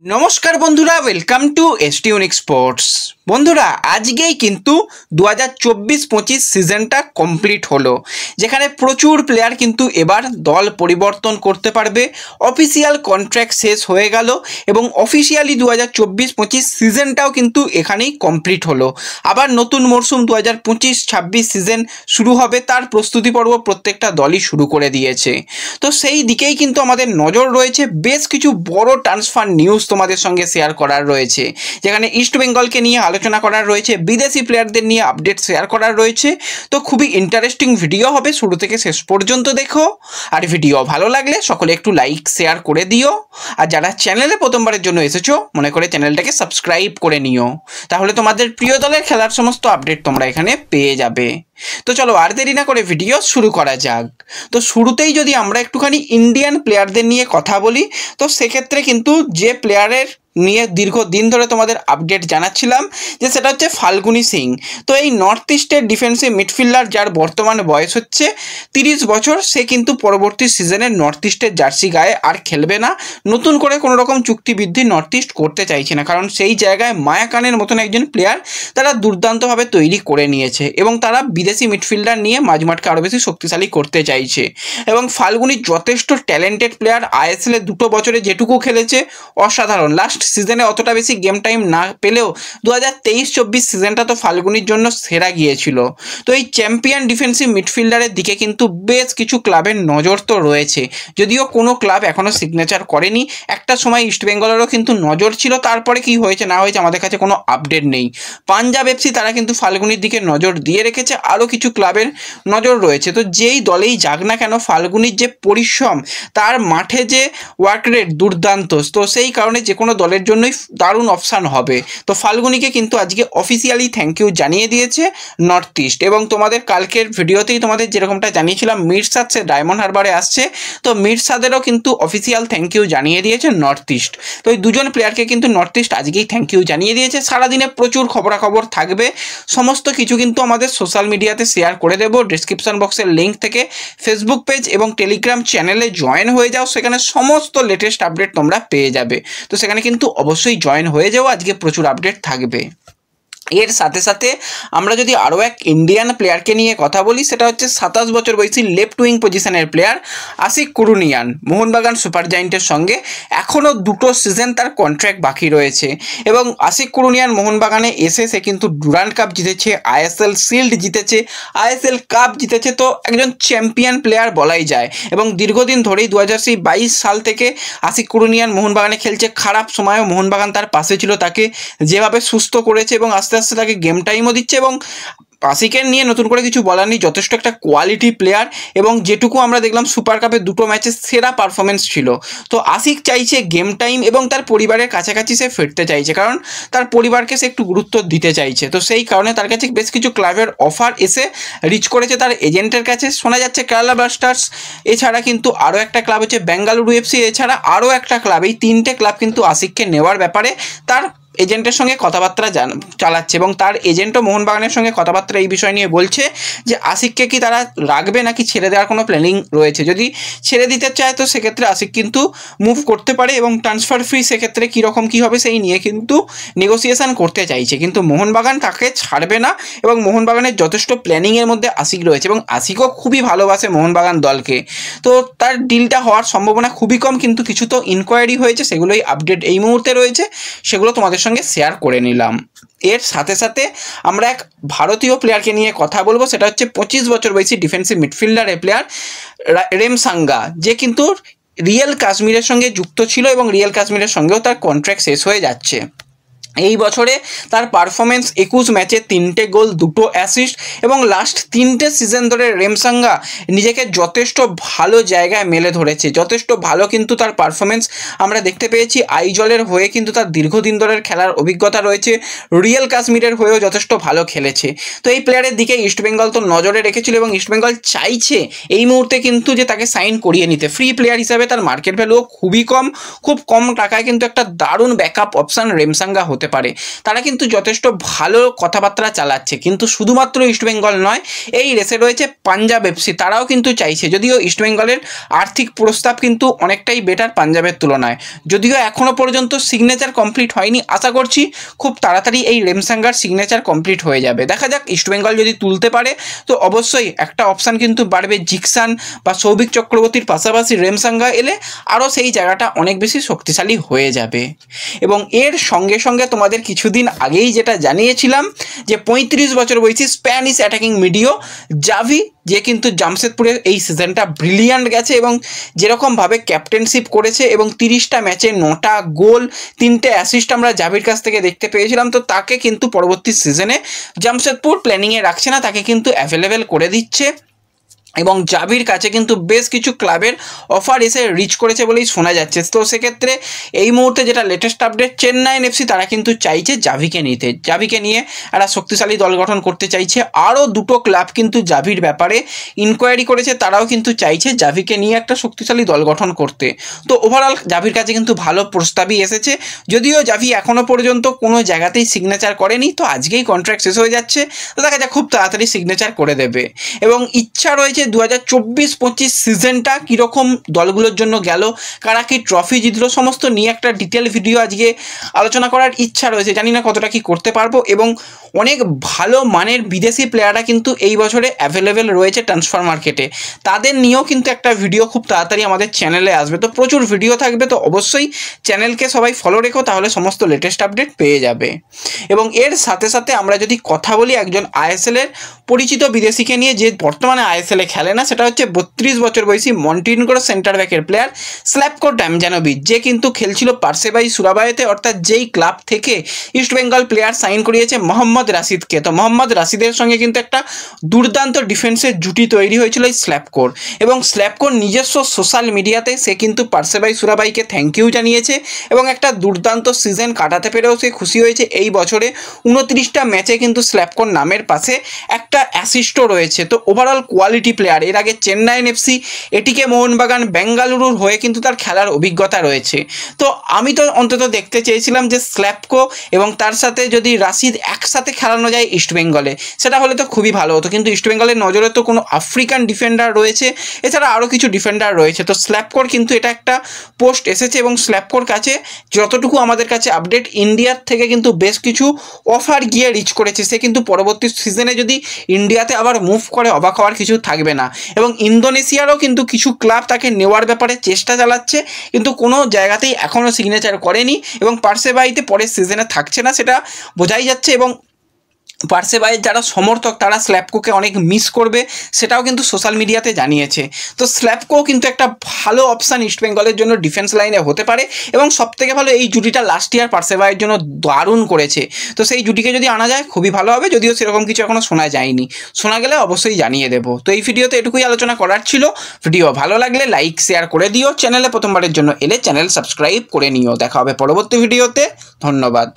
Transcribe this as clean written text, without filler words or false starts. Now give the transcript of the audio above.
নমস্কার বন্ধুরা, welcome to এসটিউনিক sports. বন্ধুরা, আজকেই কিন্তু 2024-25 সিজনটা কমপ্লিট হলো, যেখানে প্রচুর প্লেয়ার কিন্তু এবার দল পরিবর্তন করতে পারবে। অফিসিয়াল কন্ট্রাক্ট শেষ হয়ে গেল এবং অফিসিয়ালি 2024-25 সিজনটাও কিন্তু এখানেই কমপ্লিট হলো। আবার নতুন মরশুম 2025-26 সিজন শুরু হবে, তার প্রস্তুতি পর্ব প্রত্যেকটা দলই শুরু করে দিয়েছে। তো সেই দিকেই কিন্তু আমাদের নজর রয়েছে। বেশ কিছু বড় ট্রান্সফার নিউজ তোমাদের সঙ্গে শেয়ার করার রয়েছে, যেখানে ইস্ট বেঙ্গলকে নিয়ে আলোচনা করার রয়েছে, বিদেশি প্লেয়ারদের নিয়ে আপডেট শেয়ার করার রয়েছে। তো খুবই ইন্টারেস্টিং ভিডিও হবে, শুরু থেকে শেষ পর্যন্ত দেখো। আর ভিডিও ভালো লাগলে সকলে একটু লাইক শেয়ার করে দিও। আর যারা চ্যানেলে প্রথমবারের জন্য এসেছো, মনে করে চ্যানেলটাকে সাবস্ক্রাইব করে নিও, তাহলে তোমাদের প্রিয় দলের খেলার সমস্ত আপডেট তোমরা এখানে পেয়ে যাবে। তো চলো আর দেরি না করে ভিডিও শুরু করা যাক। তো শুরুতেই যদি আমরা একটুখানি ইন্ডিয়ান প্লেয়ারদের নিয়ে কথা বলি, তো সেক্ষেত্রে কিন্তু যে প্লেয়ারের নিয়ে দীর্ঘদিন ধরে তোমাদের আপডেট জানাচ্ছিলাম, যে সেটা হচ্ছে ফাল্গুনি সিং। তো এই নর্থ ইস্টের ডিফেন্সিভ মিডফিল্ডার, যার বর্তমান বয়স হচ্ছে 30 বছর, সে কিন্তু পরবর্তী সিজনে নর্থ ইস্টের জার্সি গায়ে আর খেলবে না। নতুন করে কোনো রকম চুক্তিবৃদ্ধি নর্থ ইস্ট করতে চাইছে না, কারণ সেই জায়গায় মায়া কানের মতন একজন প্লেয়ার তারা দুর্দান্তভাবে তৈরি করে নিয়েছে এবং তারা বিদেশি মিডফিল্ডার নিয়ে মাঝমাঠকে আরও বেশি শক্তিশালী করতে চাইছে। এবং ফাল্গুনি যথেষ্ট ট্যালেন্টেড প্লেয়ার, আইএসএলে 2 বছরে যেটুকু খেলেছে অসাধারণ। লাস্ট সিজনে অতটা বেশি গেম টাইম না পেলেও 2023-24 সিজনটা তো ফাল্গুনির জন্য সেরা গিয়েছিল। তো এই চ্যাম্পিয়ন ডিফেন্সিভ মিডফিল্ডারের দিকে কিন্তু বেশ কিছু ক্লাবের নজর তো রয়েছে, যদিও কোনো ক্লাব এখনও সিগনেচার করেনি। একটা সময় ইস্ট বেঙ্গলেরও কিন্তু নজর ছিল, তারপরে কি হয়েছে না হয়েছে আমাদের কাছে কোনো আপডেট নেই। পাঞ্জাব এফসি তারা কিন্তু ফাল্গুনির দিকে নজর দিয়ে রেখেছে, আরও কিছু ক্লাবের নজর রয়েছে। তো যেই দলেই যাক না কেন, ফাল্গুনির যে পরিশ্রম, তার মাঠে যে ওয়ার্ক রেট দুর্দান্ত, তো সেই কারণে যে কোনো দলের জন্যই দারুণ অপশান হবে। তো ফাল্গুনিকে কিন্তু আজকে অফিসিয়ালি থ্যাংক ইউ জানিয়ে দিয়েছে নর্থ ইস্ট। এবং তোমাদের কালকের ভিডিওতেই তোমাদের যেরকমটা জানিয়েছিলাম, মিরসাদ সে ডায়মন্ড হারবারে আসছে, তো মিরসাদেরও কিন্তু অফিসিয়াল থ্যাংক ইউ জানিয়ে দিয়েছে নর্থ ইস্ট। তো এই দুজন প্লেয়ারকে কিন্তু নর্থ ইস্ট আজকেই থ্যাংক ইউ জানিয়ে দিয়েছে। সারাদিনে প্রচুর খবরাখবর থাকবে, সমস্ত কিছু কিন্তু আমাদের সোশ্যাল মিডিয়াতে শেয়ার করে দেবো। ডিসক্রিপশন বক্সের লিঙ্ক থেকে ফেসবুক পেজ এবং টেলিগ্রাম চ্যানেলে জয়েন হয়ে যাও, সেখানে সমস্ত লেটেস্ট আপডেট তোমরা পেয়ে যাবে। তো সেখানে কিন্তু অবশ্যই জয়েন হয়ে যাও, আজকে প্রচুর আপডেট থাকবে। এর সাথে সাথে আমরা যদি আরও এক ইন্ডিয়ান প্লেয়ারকে নিয়ে কথা বলি, সেটা হচ্ছে 27 বছর বয়সী লেফট উইং পজিশনের প্লেয়ার আশিক কুরুনিয়ান। মোহনবাগান সুপার জায়েন্টের সঙ্গে এখনও 2 সিজন তার কন্ট্রাক্ট বাকি রয়েছে। এবং আশিক কুরুনিয়ান মোহনবাগানে এসে সে কিন্তু ডুরান্ড কাপ জিতেছে, আইএসএল শিল্ড জিতেছে, আইএসএল কাপ জিতেছে। তো একজন চ্যাম্পিয়ন প্লেয়ার বলাই যায়। এবং দীর্ঘদিন ধরেই 2022 সাল থেকে আশিক কুরুনিয়ান মোহনবাগানে খেলছে। খারাপ সময়েও মোহনবাগান তার পাশে ছিল, তাকে যেভাবে সুস্থ করেছে এবং আস্তে আস্তে তাকে গেম টাইমও দিচ্ছে। এবং আশিকের নিয়ে নতুন করে কিছু বলার নেই, যথেষ্ট একটা কোয়ালিটি প্লেয়ার। এবং যেটুকু আমরা দেখলাম সুপার কাপের 2 ম্যাচে সেরা পারফরমেন্স ছিল। তো আশিক চাইছে গেম টাইম এবং তার পরিবারের কাছাকাছি সে ফিরতে চাইছে, কারণ তার পরিবারকে সে একটু গুরুত্ব দিতে চাইছে। তো সেই কারণে তার কাছে বেশ কিছু ক্লাবের অফার এসে রিচ করেছে তার এজেন্টের কাছে। শোনা যাচ্ছে কেরালা ব্লাস্টার্স, এছাড়া কিন্তু আরও একটা ক্লাব হচ্ছে বেঙ্গালুরু এফসি, এছাড়া আরও একটা ক্লাব, এই 3টে ক্লাব কিন্তু আশিককে নেওয়ার ব্যাপারে তার এজেন্টের সঙ্গে কথাবার্তা চালাচ্ছে। এবং তার এজেন্টও মোহনবাগানের সঙ্গে কথাবার্তা এই বিষয় নিয়ে বলছে যে আশিককে কি তারা রাখবে নাকি ছেড়ে দেওয়ার কোনো প্ল্যানিং রয়েছে। যদি ছেড়ে দিতে চায় তো সেক্ষেত্রে আশিক কিন্তু মুভ করতে পারে, এবং ট্রান্সফার ফি সেক্ষেত্রে কীরকম কী হবে সেই নিয়ে কিন্তু নেগোসিয়েশন করতে চাইছে। কিন্তু মোহনবাগান তাকে ছাড়বে না, এবং মোহনবাগানের যথেষ্ট প্ল্যানিংয়ের মধ্যে আশিক রয়েছে, এবং আশিকও খুবই ভালোবাসে মোহনবাগান দলকে। তো তার ডিলটা হওয়ার সম্ভাবনা খুবই কম, কিন্তু কিছু তো ইনকোয়ারি হয়েছে, সেগুলোই আপডেট এই মুহূর্তে রয়েছে, সেগুলো তোমাদের সঙ্গে শেয়ার করে নিলাম। এর সাথে সাথে আমরা এক ভারতীয় প্লেয়ারকে নিয়ে কথা বলবো, সেটা হচ্ছে 25 বছর বয়সী ডিফেন্সিভ মিডফিল্ডারের প্লেয়ার রেমসাঙ্গা, যে কিন্তু রিয়েল কাশ্মীরের সঙ্গে যুক্ত ছিল এবং রিয়েল কাশ্মীরের সঙ্গেও তার কন্ট্রাক্ট শেষ হয়ে যাচ্ছে। এই বছরে তার পারফরমেন্স 21 ম্যাচে 3টে গোল, 2 অ্যাসিস্ট, এবং লাস্ট 3টে সিজন ধরে রেমসাঙ্গা নিজেকে যথেষ্ট ভালো জায়গায় মেলে ধরেছে। যথেষ্ট ভালো কিন্তু তার পারফরমেন্স আমরা দেখতে পেয়েছি। আইজলের হয়ে কিন্তু তার দীর্ঘদিন ধরের খেলার অভিজ্ঞতা রয়েছে, রিয়েল কাশ্মীরের হয়েও যথেষ্ট ভালো খেলেছে। তো এই প্লেয়ারের দিকে ইস্টবেঙ্গল তো নজরে রেখেছিল, এবং ইস্টবেঙ্গল চাইছে এই মুহূর্তে কিন্তু যে তাকে সাইন করিয়ে নিতে। ফ্রি প্লেয়ার হিসাবে তার মার্কেট ভ্যালুও খুবই কম, খুব কম টাকায় কিন্তু একটা দারুণ ব্যাকআপ অপশান রেমসাঙ্গা হতে হতে পারে। তারা কিন্তু যথেষ্ট ভালো কথাবার্তা চালাচ্ছে, কিন্তু শুধুমাত্র ইস্টবেঙ্গল নয়, এই রেসে রয়েছে পাঞ্জাব এফসি, তারাও কিন্তু চাইছে, যদিও ইস্টবেঙ্গলের আর্থিক প্রস্তাব কিন্তু অনেকটাই বেটার পাঞ্জাবের তুলনায়। যদিও এখনও পর্যন্ত সিগনেচার কমপ্লিট হয়নি, আশা করছি খুব তাড়াতাড়ি এই রেমসাঙ্গার সিগনেচার কমপ্লিট হয়ে যাবে। দেখা যাক, ইস্টবেঙ্গল যদি তুলতে পারে তো অবশ্যই একটা অপশান কিন্তু বাড়বে জিকসান বা সৌভিক চক্রবর্তীর পাশাপাশি রেমসাঙ্গা এলে আরও সেই জায়গাটা অনেক বেশি শক্তিশালী হয়ে যাবে। এবং এর সঙ্গে সঙ্গে তোমাদের কিছুদিন আগেই যেটা জানিয়েছিলাম যে 35 বছর বয়সী স্প্যানিশ অ্যাটাকিং মিডিও জাভি, যে কিন্তু জামশেদপুরের এই সিজনটা ব্রিলিয়ান্ট গেছে এবং যেরকমভাবে ক্যাপ্টেনশিপ করেছে এবং 30টা ম্যাচে 9টা গোল 3টে অ্যাসিস্ট আমরা জাভির কাছ থেকে দেখতে পেয়েছিলাম, তো তাকে কিন্তু পরবর্তী সিজনে জামশেদপুর প্ল্যানিংয়ে রাখছে না, তাকে কিন্তু অ্যাভেলেবেল করে দিচ্ছে। এবং জাভির কাছে কিন্তু বেশ কিছু ক্লাবের অফার এসে রিচ করেছে বলেই শোনা যাচ্ছে। তো সেক্ষেত্রে এই মুহূর্তে যেটা লেটেস্ট আপডেট, চেন্নাইন এফসি তারা কিন্তু চাইছে জাভিকে নিতে, জাভিকে নিয়ে একটা শক্তিশালী দল গঠন করতে চাইছে। আরও দুটো ক্লাব কিন্তু জাভির ব্যাপারে ইনকোয়ারি করেছে, তারাও কিন্তু চাইছে জাভিকে নিয়ে একটা শক্তিশালী দল গঠন করতে। তো ওভারঅল জাভির কাছে কিন্তু ভালো প্রস্তাবই এসেছে, যদিও জাভি এখনও পর্যন্ত কোনো জায়গাতেই সিগনেচার করেনি, তো আজকেই কন্ট্রাক্ট শেষ হয়ে যাচ্ছে, তো দেখা যাক খুব তাড়াতাড়ি সিগনেচার করে দেবে। এবং ইচ্ছা রয়েছে 2024-25 সিজনটা কীরকম দলগুলোর জন্য গেল, কারা কি ট্রফি জিতলো, সমস্ত নিয়ে একটা ডিটেল ভিডিও আজকে আলোচনা করার ইচ্ছা রয়েছে। জানি না কতটা কি করতে পারবো। এবং অনেক ভালো মানের বিদেশি প্লেয়াররা কিন্তু এই বছরে অ্যাভেলেবেল রয়েছে ট্রান্সফার মার্কেটে, তাদের নিয়েও কিন্তু একটা ভিডিও খুব তাড়াতাড়ি আমাদের চ্যানেলে আসবে। তো প্রচুর ভিডিও থাকবে, তো অবশ্যই চ্যানেলকে সবাই ফলো রেখো, তাহলে সমস্ত লেটেস্ট আপডেট পেয়ে যাবে। এবং এর সাথে সাথে আমরা যদি কথা বলি একজন আইএসএলের পরিচিত বিদেশিকে নিয়ে, যে বর্তমানে আইএসএলে খেলে না, সেটা হচ্ছে 32 বছর বয়সী মন্টিনিগ্রো সেন্টার ব্যাকের প্লেয়ার স্ল্যাভকো ড্যামজানোভিচ, যে কিন্তু খেলছিল পার্সেভাই সুরাবাইতে, অর্থাৎ যেই ক্লাব থেকে ইস্টবেঙ্গল প্লেয়ার সাইন করিয়েছে মোহাম্মদ রাশিদকে। তো মোহাম্মদ রাশিদের সঙ্গে কিন্তু একটা দুর্দান্ত ডিফেন্সের জুটি তৈরি হয়েছিল এই স্ল্যাভকোর, এবং স্ল্যাভকোর নিজস্ব সোশ্যাল মিডিয়াতে সে কিন্তু পার্সেভাই সুরাবাইকে থ্যাংক ইউ জানিয়েছে এবং একটা দুর্দান্ত সিজন কাটাতে পেরেও সে খুশি হয়েছে। এই বছরে 29টা ম্যাচে কিন্তু স্ল্যাভকোর নামের পাশে একটা অ্যাসিস্টও রয়েছে। তো ওভারঅল কোয়ালিটি প্লেয়ার। এর আগে চেন্নাইন এফসি, এটিকে মোহনবাগান, বেঙ্গালুরুর হয়ে কিন্তু তার খেলার অভিজ্ঞতা রয়েছে। তো আমি তো অন্তত দেখতে চেয়েছিলাম যে স্ল্যাভকো এবং তার সাথে যদি রাশিদ একসাথে খেলানো যায় ইস্টবেঙ্গলে, সেটা হলে তো খুবই ভালো হতো। কিন্তু ইস্টবেঙ্গলের নজরে তো কোনো আফ্রিকান ডিফেন্ডার রয়েছে, এছাড়া আরও কিছু ডিফেন্ডার রয়েছে। তো স্ল্যাভকোর কিন্তু এটা একটা পোস্ট এসেছে এবং স্ল্যাভকোর কাছে যতটুকু আমাদের কাছে আপডেট, ইন্ডিয়ার থেকে কিন্তু বেশ কিছু অফার গিয়ে রিচ করেছে। সে কিন্তু পরবর্তী সিজনে যদি ইন্ডিয়াতে আবার মুভ করে অবাক হওয়ার কিছু থাকবে না। এবং ইন্দোনেশিয়ারও কিন্তু কিছু ক্লাব তাকে নেওয়ার ব্যাপারে চেষ্টা চালাচ্ছে, কিন্তু কোনো জায়গাতেই এখনও সিগনেচার করেনি এবং পার্সেভাইতে পরের সিজনে থাকছে না, সেটা বোঝাই যাচ্ছে। এবং পার্সেভাইয়ের যারা সমর্থক তারা স্ল্যাভকোকে অনেক মিস করবে, সেটাও কিন্তু সোশ্যাল মিডিয়াতে জানিয়েছে। তো স্ল্যাভকো কিন্তু একটা ভালো অপশান ইস্টবেঙ্গলের জন্য ডিফেন্স লাইনে হতে পারে। এবং সবথেকে ভালো, এই জুটিটা লাস্ট ইয়ার পার্সেভাইয়ের জন্য দারুণ করেছে, তো সেই জুটিকে যদি আনা যায় খুবই ভালো হবে। যদিও সেরকম কিছু এখনও শোনা যায়নি, শোনা গেলে অবশ্যই জানিয়ে দেবো। তো এই ভিডিওতে এটুকুই আলোচনা করার ছিল। ভিডিও ভালো লাগলে লাইক শেয়ার করে দিও, চ্যানেলে প্রথমবারের জন্য এলে চ্যানেল সাবস্ক্রাইব করে নিও। দেখা হবে পরবর্তী ভিডিওতে, ধন্যবাদ।